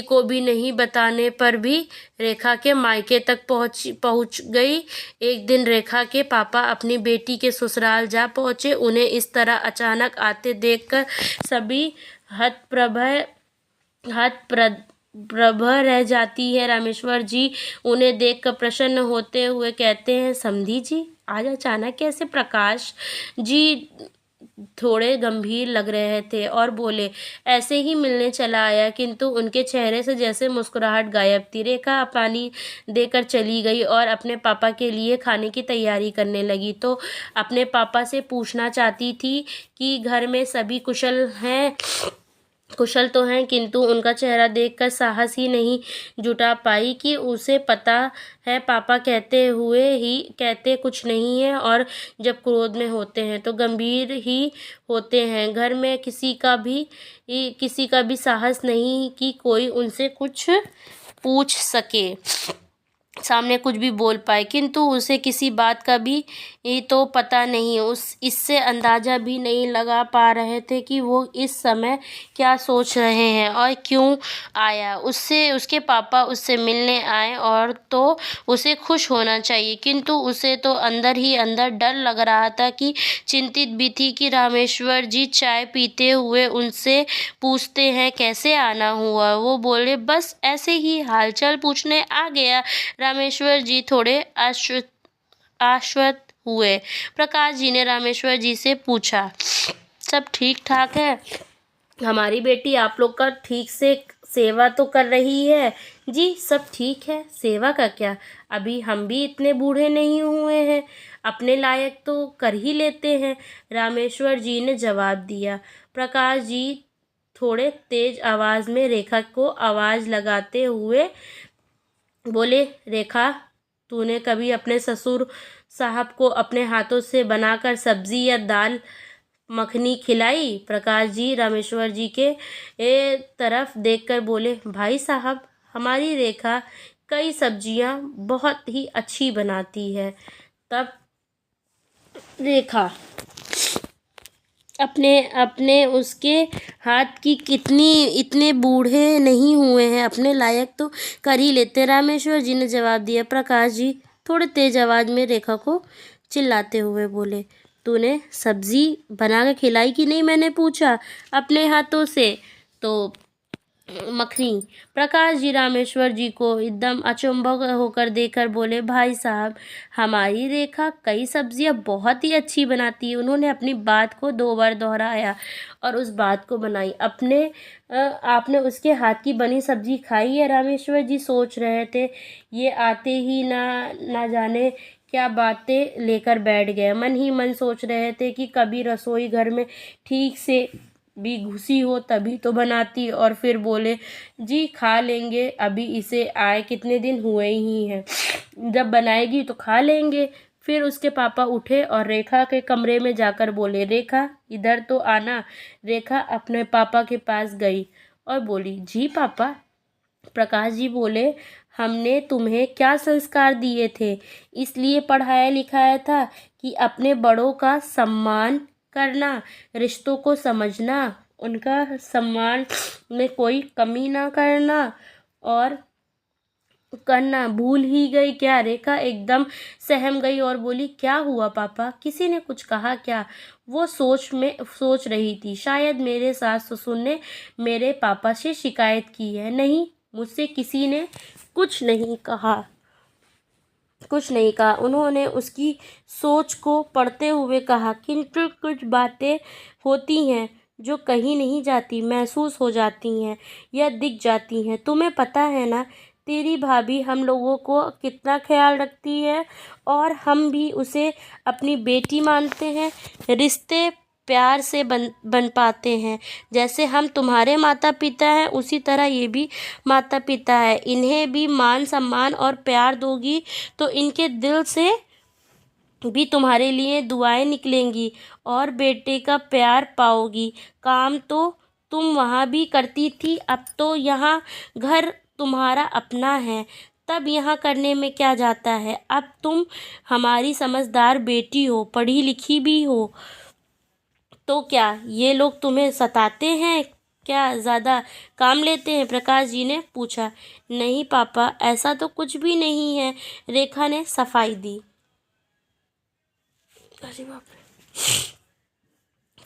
[SPEAKER 1] को भी नहीं बताने पर भी रेखा के मायके तक पहुंच गई। एक दिन रेखा के पापा अपनी बेटी के ससुराल जा पहुंचे। उन्हें इस तरह अचानक आते देखकर सभी हतप्रभ रह जाती है। रामेश्वर जी उन्हें देखकर प्रसन्न होते हुए कहते हैं, समधी जी आज अचानक कैसे? प्रकाश जी थोड़े गंभीर लग रहे थे और बोले, ऐसे ही मिलने चला आया, किंतु उनके चेहरे से जैसे मुस्कुराहट गायब थी। रेखा पानी देकर चली गई और अपने पापा के लिए खाने की तैयारी करने लगी। तो अपने पापा से पूछना चाहती थी कि घर में सभी कुशल तो हैं, किंतु उनका चेहरा देखकर साहस ही नहीं जुटा पाई कि उसे पता है पापा कहते कुछ नहीं है, और जब क्रोध में होते हैं तो गंभीर ही होते हैं। घर में किसी का भी साहस नहीं कि कोई उनसे कुछ पूछ सके, सामने कुछ भी बोल पाए, किंतु उसे किसी बात का भी तो पता नहीं। इससे अंदाज़ा भी नहीं लगा पा रहे थे कि वो इस समय क्या सोच रहे हैं और क्यों आया। उसके पापा उससे मिलने आए और तो उसे खुश होना चाहिए, किंतु उसे तो अंदर ही अंदर डर लग रहा था कि चिंतित भी थी कि रामेश्वर जी चाय पीते हुए उनसे पूछते हैं, कैसे आना हुआ? वो बोले, बस ऐसे ही हालचाल पूछने आ गया। रामेश्वर जी थोड़े आश्वस्त हुए। प्रकाश जी ने रामेश्वर जी से पूछा, सब ठीक ठाक है? हमारी बेटी आप लोग का ठीक से सेवा तो कर रही है? जी सब ठीक है। सेवा का क्या, अभी हम भी इतने बूढ़े नहीं हुए हैं। अपने लायक तो कर ही लेते हैं, रामेश्वर जी ने जवाब दिया। प्रकाश जी थोड़े तेज आवाज़ में रेखा को आवाज़ लगाते हुए बोले, रेखा, तूने कभी अपने ससुर साहब को अपने हाथों से बनाकर सब्जी या दाल मखनी खिलाई? प्रकाश जी रामेश्वर जी के तरफ देखकर बोले, भाई साहब, हमारी रेखा कई सब्जियां बहुत ही अच्छी बनाती है। तब रेखा अपने अपने उसके हाथ की कितनी इतने बूढ़े नहीं हुए हैं, अपने लायक तो कर ही लेते, रामेश्वर जी ने जवाब दिया। प्रकाश जी थोड़े तेज आवाज़ में रेखा को चिल्लाते हुए बोले, तूने सब्जी बना के खिलाई कि नहीं? मैंने पूछा। अपने हाथों से तो मखनी। प्रकाश जी रामेश्वर जी को एकदम अचंभा होकर देखकर बोले, भाई साहब, हमारी रेखा कई सब्जियां बहुत ही अच्छी बनाती है। उन्होंने अपनी बात को 2 बार दोहराया और उस बात को बनाई। आपने उसके हाथ की बनी सब्जी खाई है? रामेश्वर जी सोच रहे थे। ये आते ही ना जाने क्या बातें लेकर बैठ गए। मन ही मन सोच रहे थे कि कभी रसोई घर में ठीक से भी घुसी हो तभी तो बनाती। और फिर बोले, जी खा लेंगे, अभी इसे आए कितने दिन हुए ही हैं, जब बनाएगी तो खा लेंगे। फिर उसके पापा उठे और रेखा के कमरे में जाकर बोले, रेखा इधर तो आना। रेखा अपने पापा के पास गई और बोली, जी पापा। प्रकाश जी बोले, हमने तुम्हें क्या संस्कार दिए थे? इसलिए पढ़ाया लिखाया था कि अपने बड़ों का सम्मान करना, रिश्तों को समझना, उनका सम्मान में कोई कमी ना करना और करना भूल ही गई क्या? रेखा एकदम सहम गई और बोली, क्या हुआ पापा? किसी ने कुछ कहा क्या? वो सोच रही थी, शायद मेरे सास ससुर ने मेरे पापा से शिकायत की है। नहीं, मुझसे किसी ने कुछ नहीं कहा। उन्होंने उसकी सोच को पढ़ते हुए कहा, किंतु कुछ बातें होती हैं जो कहीं नहीं जाती, महसूस हो जाती हैं या दिख जाती हैं। तुम्हें पता है ना, तेरी भाभी हम लोगों को कितना ख्याल रखती है और हम भी उसे अपनी बेटी मानते हैं। रिश्ते प्यार से बन पाते हैं। जैसे हम तुम्हारे माता पिता हैं, उसी तरह ये भी माता पिता है। इन्हें भी मान सम्मान और प्यार दोगी तो इनके दिल से भी तुम्हारे लिए दुआएं निकलेंगी और बेटे का प्यार पाओगी। काम तो तुम वहाँ भी करती थी, अब तो यहाँ घर तुम्हारा अपना है, तब यहाँ करने में क्या जाता है? अब तुम हमारी समझदार बेटी हो, पढ़ी लिखी भी हो, तो क्या ये लोग तुम्हें सताते हैं क्या, ज़्यादा काम लेते हैं? प्रकाश जी ने पूछा। नहीं पापा, ऐसा तो कुछ भी नहीं है, रेखा ने सफाई दी। अरे बाप रे।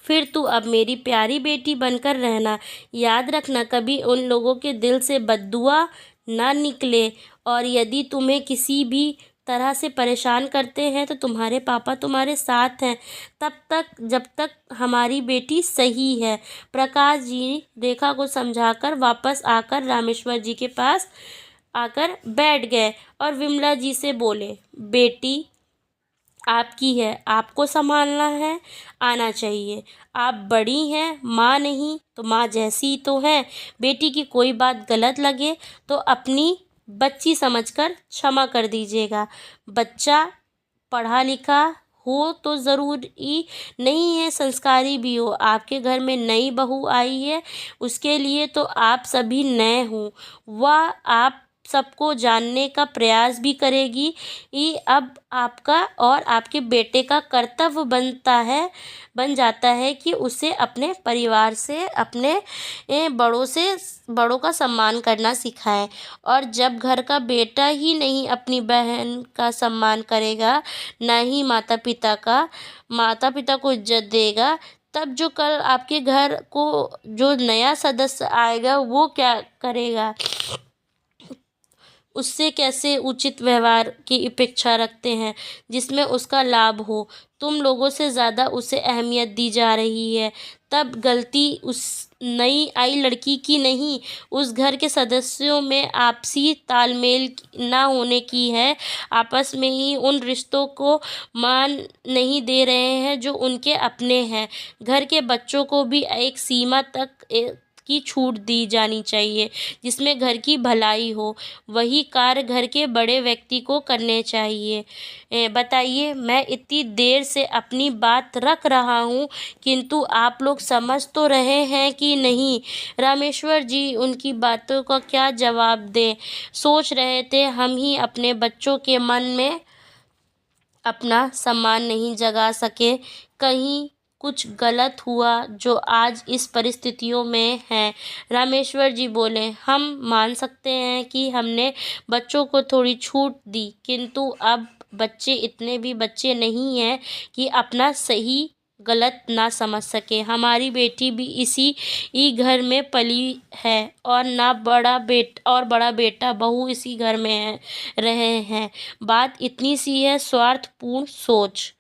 [SPEAKER 1] फिर तू अब मेरी प्यारी बेटी बनकर रहना। याद रखना, कभी उन लोगों के दिल से बद्दुआ ना निकले, और यदि तुम्हें किसी भी तरह से परेशान करते हैं तो तुम्हारे पापा तुम्हारे साथ हैं, तब तक जब तक हमारी बेटी सही है। प्रकाश जी रेखा को समझाकर वापस आकर रामेश्वर जी के पास आकर बैठ गए और विमला जी से बोले, बेटी आपकी है, आपको संभालना है, आना चाहिए। आप बड़ी हैं, माँ नहीं तो माँ जैसी तो हैं। बेटी की कोई बात गलत लगे तो अपनी बच्ची समझकर क्षमा कर दीजिएगा। बच्चा पढ़ा लिखा हो तो ज़रूरी नहीं है संस्कारी भी हो। आपके घर में नई बहू आई है, उसके लिए तो आप सभी नए हो। वह आप सबको जानने का प्रयास भी करेगी। ये अब आपका और आपके बेटे का कर्तव्य बन जाता है कि उसे अपने परिवार से, अपने बड़ों का सम्मान करना सिखाएं। और जब घर का बेटा ही नहीं अपनी बहन का सम्मान करेगा, ना ही माता पिता को इज्जत देगा, तब जो कल आपके घर को जो नया सदस्य आएगा वो क्या करेगा? उससे कैसे उचित व्यवहार की अपेक्षा रखते हैं जिसमें उसका लाभ हो? तुम लोगों से ज़्यादा उसे अहमियत दी जा रही है। तब गलती उस नई आई लड़की की नहीं, उस घर के सदस्यों में आपसी तालमेल ना होने की है। आपस में ही उन रिश्तों को मान नहीं दे रहे हैं जो उनके अपने हैं। घर के बच्चों को भी एक सीमा तक की छूट दी जानी चाहिए जिसमें घर की भलाई हो। वही कार्य घर के बड़े व्यक्ति को करने चाहिए। बताइए, मैं इतनी देर से अपनी बात रख रहा हूँ, किंतु आप लोग समझ तो रहे हैं कि नहीं? रामेश्वर जी उनकी बातों का क्या जवाब दें, सोच रहे थे। हम ही अपने बच्चों के मन में अपना सम्मान नहीं जगा सके। कहीं कुछ गलत हुआ जो आज इस परिस्थितियों में है। रामेश्वर जी बोले, हम मान सकते हैं कि हमने बच्चों को थोड़ी छूट दी, किंतु अब बच्चे इतने भी बच्चे नहीं हैं कि अपना सही गलत ना समझ सके। हमारी बेटी भी इसी ही घर में पली है और बड़ा बेटा बहू इसी घर में रहे हैं। बात इतनी सी है, स्वार्थपूर्ण सोच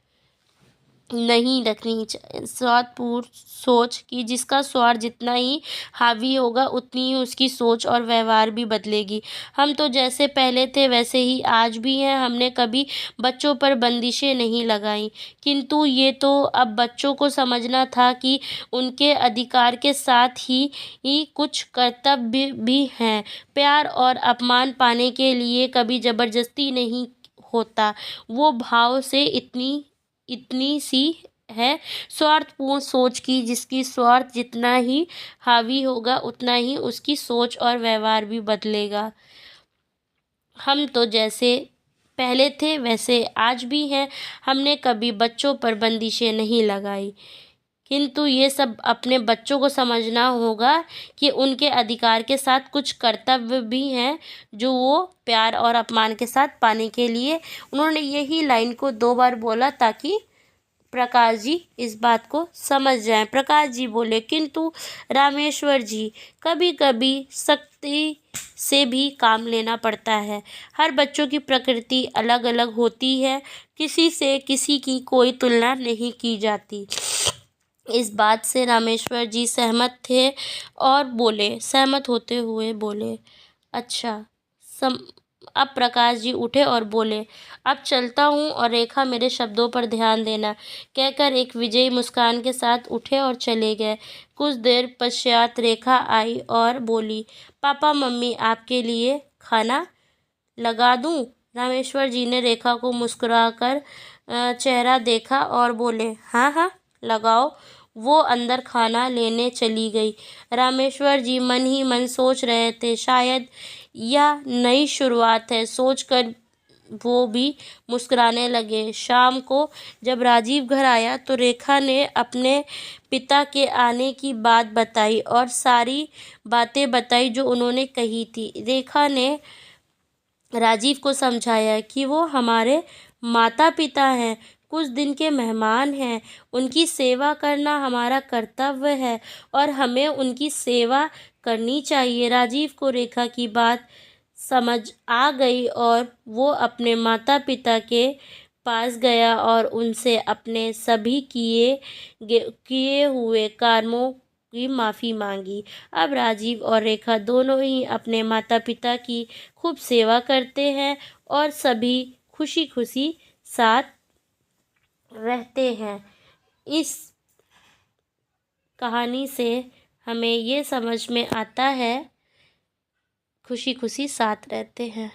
[SPEAKER 1] नहीं रखनी चाहिए। स्वार्थपूर्ण सोच कि जिसका स्वार्थ जितना ही हावी होगा उतनी ही उसकी सोच और व्यवहार भी बदलेगी। हम तो जैसे पहले थे वैसे ही आज भी हैं। हमने कभी बच्चों पर बंदिशें नहीं लगाई, किंतु ये तो अब बच्चों को समझना था कि उनके अधिकार के साथ ही कुछ कर्तव्य भी हैं। प्यार और अपमान पाने के लिए कभी जबरदस्ती नहीं होता। वो भाव से इतनी सी है स्वार्थपूर्ण सोच की, जिसकी स्वार्थ जितना ही हावी होगा उतना ही उसकी सोच और व्यवहार भी बदलेगा। हम तो जैसे पहले थे वैसे आज भी हैं। हमने कभी बच्चों पर बंदिशें नहीं लगाई, किंतु ये सब अपने बच्चों को समझना होगा कि उनके अधिकार के साथ कुछ कर्तव्य भी हैं जो वो प्यार और अपमान के साथ पाने के लिए। उन्होंने यही लाइन को 2 बार बोला ताकि प्रकाश जी इस बात को समझ जाएं। प्रकाश जी बोले, किंतु रामेश्वर जी, कभी कभी सख्ती से भी काम लेना पड़ता है। हर बच्चों की प्रकृति अलग अलग होती है, किसी से किसी की कोई तुलना नहीं की जाती। इस बात से रामेश्वर जी सहमत होते हुए बोले, अच्छा अब प्रकाश जी उठे और बोले, अब चलता हूँ और रेखा मेरे शब्दों पर ध्यान देना, कहकर एक विजयी मुस्कान के साथ उठे और चले गए। कुछ देर पश्चात रेखा आई और बोली, पापा मम्मी आपके लिए खाना लगा दूँ? रामेश्वर जी ने रेखा को मुस्कुराकर चेहरा देखा और बोले, हाँ हाँ लगाओ। वो अंदर खाना लेने चली गई। रामेश्वर जी मन ही मन सोच रहे थे, शायद यह नई शुरुआत है। सोचकर वो भी मुस्कुराने लगे। शाम को जब राजीव घर आया तो रेखा ने अपने पिता के आने की बात बताई और सारी बातें बताई जो उन्होंने कही थी। रेखा ने राजीव को समझाया कि वो हमारे माता पिता हैं, कुछ दिन के मेहमान हैं, उनकी सेवा करना हमारा कर्तव्य है और हमें उनकी सेवा करनी चाहिए। राजीव को रेखा की बात समझ आ गई और वो अपने माता पिता के पास गया और उनसे अपने सभी किए हुए कर्मों की माफ़ी मांगी। अब राजीव और रेखा दोनों ही अपने माता पिता की खूब सेवा करते हैं और सभी खुशी खुशी साथ रहते हैं। इस कहानी से हमें ये समझ में आता है खुशी खुशी साथ रहते हैं।